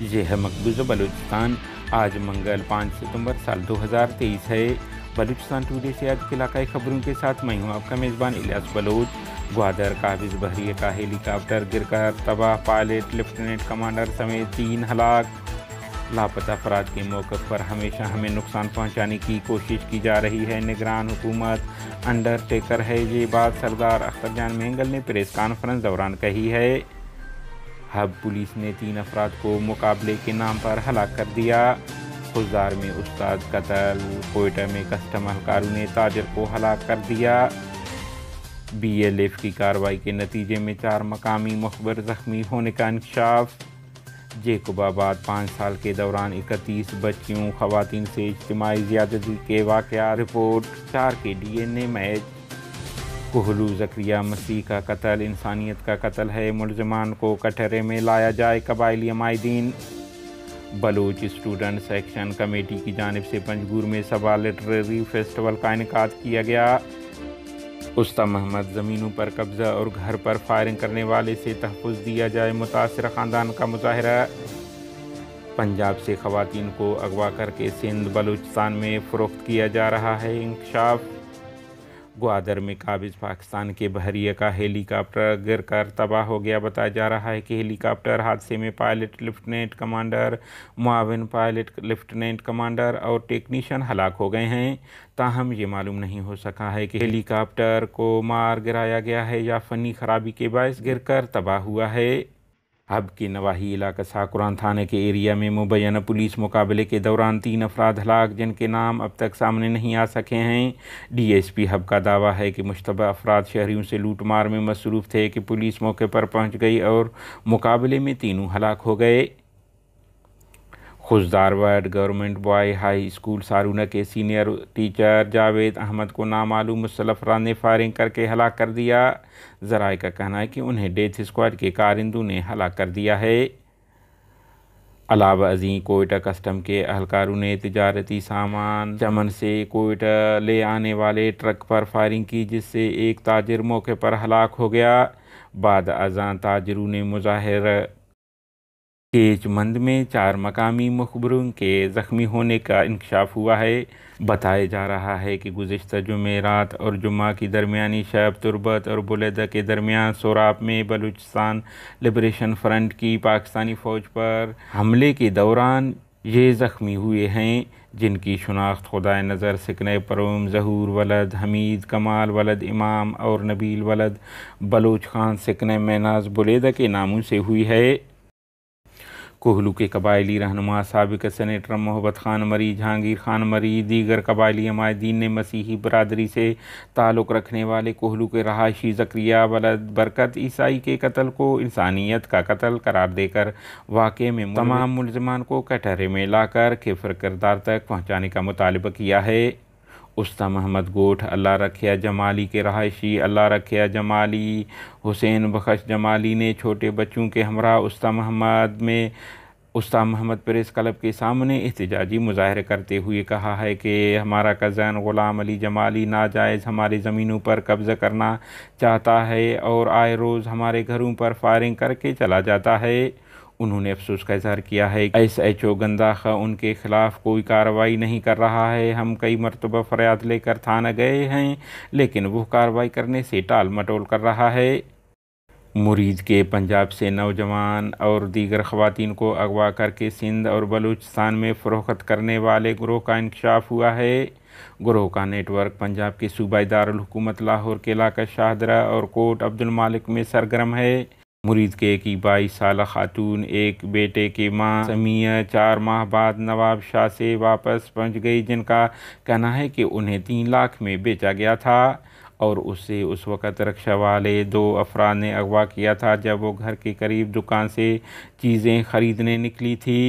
ये है मकबूजा बलूचिस्तान। आज मंगल 5 सितंबर साल 2023 है। बलूचिस्तान टुडे से आज के इलाकाई खबरों के साथ मैं हूँ आपका मेज़बान इलियास बलोच। ग्वादर काबिज बहरिया का हेलीकॉप्टर गिरकर तबाह, पायलट लेफ्टिनेंट कमांडर समेत 3 हलाक। लापता अफराद के मौके पर हमेशा हमें नुकसान पहुँचाने की कोशिश की जा रही है। निगरान हुकूमत अंडरटेकर है, ये बात सरदार अख्तर जान मेंगल ने प्रेस कॉन्फ्रेंस दौरान कही है। हब पुलिस ने 3 अफराद को मुकाबले के नाम पर हलाक कर दिया। खुजार में उस्ताद कत्ल, कोयटा में कस्टम एहलकारों ने ताजिर को हलाक कर दिया। BLF की कार्रवाई के नतीजे में 4 मकामी मुखबिर जख्मी होने का इंकशाफ। जेकोबाबाद 5 साल के दौरान 31 बच्चियों खवातीन से इज्तिमाई ज़्यादती के वाक़यात रिपोर्ट। 4 के DNA मैच। कोहलू ज़करिया मसीह का कत्ल इंसानियत का कत्ल है, मुलज़मान को कटहरे में लाया जाए कबायली अमायदीन। बलोच स्टूडेंट सेक्शन कमेटी की जानिब से पंजगूर में सबा लिटरेरी फेस्टिवल का इनेकाद किया गया। उस्ताद महमद ज़मीनों पर कब्ज़ा और घर पर फायरिंग करने वाले से तहफ़्फ़ुज़ दिया जाए, मुतासिर ख़ानदान का मुज़ाहरा। पंजाब से ख़वातीन को अगवा करके सिंध बलूचिस्तान में फ़रोख्त किया जा रहा है, इंकशाफ। ग्वादर में काबिज पाकिस्तान के बहरिया का हेलीकॉप्टर गिरकर तबाह हो गया। बताया जा रहा है कि हेलीकॉप्टर हादसे में पायलट लेफ्टिनेंट कमांडर, मुआविन पायलट लेफ्टिनेंट कमांडर और टेक्नीशियन हलाक हो गए हैं। ताहम ये मालूम नहीं हो सका है कि हेलीकॉप्टर को मार गिराया गया है या फ़नी खराबी के बायस गिरकर तबाह हुआ है। हब के नवाही इलाका साकुरान थाने के एरिया में मुबैना पुलिस मुकाबले के दौरान 3 अफराद हलाक, जिनके नाम अब तक सामने नहीं आ सके हैं। DSP हब का दावा है कि मुश्तबा अफराद शहरियों से लूट मार में मसरूफ़ थे कि पुलिस मौके पर पहुंच गई और मुकाबले में तीनों हलाक हो गए। खुशदारवाड गवर्नमेंट बॉय हाई स्कूल सारूना के सीनियर टीचर जावेद अहमद को नामालूम मुसल्लफ़ अफराद ने फायरिंग करके हलाक कर दिया। ज़राए का कहना है कि उन्हें डेथ स्क्वाड के कारिंदों ने हलाक कर दिया है। अलावा अजीं कोयटा कस्टम के एहलकारों ने तिजारती सामान चमन से कोयटा ले आने वाले ट्रक पर फायरिंग की, जिससे एक ताजिर मौके पर हलाक हो गया। बाद अज़ां ताजिरों ने मुज़ाहिरा केचमंद में 4 मकामी मुखबिरों के ज़ख्मी होने का इंकशाफ हुआ है। बताया जा रहा है कि गुज़िश्ता जुमेरात और जुम्मा की दरमियानी शब तुरबत और बुलेदा के दरमियान सोराब में बलूचिस्तान लिबरेशन फ्रंट की पाकिस्तानी फ़ौज पर हमले के दौरान ये ज़ख्मी हुए हैं, जिनकी शनाख्त खुदा नज़र सिकने परोम ज़हूर वलद हमीद कमाल वलद इमाम और नबील वलद बलोच खान सिकने मेनाज बुलेदा के नामों से हुई है। कोहलू के कबायली रहनुमा साबिक सेनेटर मोहब्बत खान मरी, जहांगीर खान मरी, दीगर कबायली अमायदीन ने मसीही बरादरी से ताल्लुक़ रखने वाले कोहलू के रहायशी ज़करिया वलद बरकत ईसाई के कत्ल को इंसानियत का कत्ल करार देकर वाक़े में तमाम मुलज़मान को कटहरे में लाकर खिफ़र किरदार तक पहुँचाने का मुतालबा किया है। उस्ताद महमद गोठ अल्लाह रखिया जमाली के रहायशी अल्लाह रखिया जमाली हुसैन बख्श जमाली ने छोटे बच्चों के हमरा उस्ताद महमद प्रेस क्लब के सामने एहतजाजी मुज़ाहरे करते हुए कहा है कि हमारा कज़न ग़ुलाम अली जमाली नाजायज़ हमारी ज़मीनों पर कब्ज़ा करना चाहता है और आए रोज़ हमारे घरों पर फायरिंग करके चला जाता है। उन्होंने अफसोस का इज़हार किया है कि SHO गंदाखा उनके ख़िलाफ़ कोई कार्रवाई नहीं कर रहा है। हम कई मरतबा फ़रियाद लेकर थाना गए हैं, लेकिन वह कार्रवाई करने से टाल मटोल कर रहा है। मुरीद के पंजाब से नौजवान और दीगर ख़वातीन को अगवा करके सिंध और बलूचिस्तान में फ़रोख्त करने वाले ग्रोह का इंकशाफ हुआ है। ग्रोह का नेटवर्क पंजाब के सूबाई दारुल हुकूमत लाहौर के इलाका शाहदरा और कोट अब्दुल मालिक में सरगर्म है। मुरीद के की 22 साल खातून एक बेटे की मां समिया 4 माह बाद नवाब शाह से वापस पहुंच गई, जिनका कहना है कि उन्हें 3 लाख में बेचा गया था और उससे उस वक़्त रक्षा वाले 2 अफराद ने अगवा किया था जब वो घर के करीब दुकान से चीज़ें ख़रीदने निकली थी।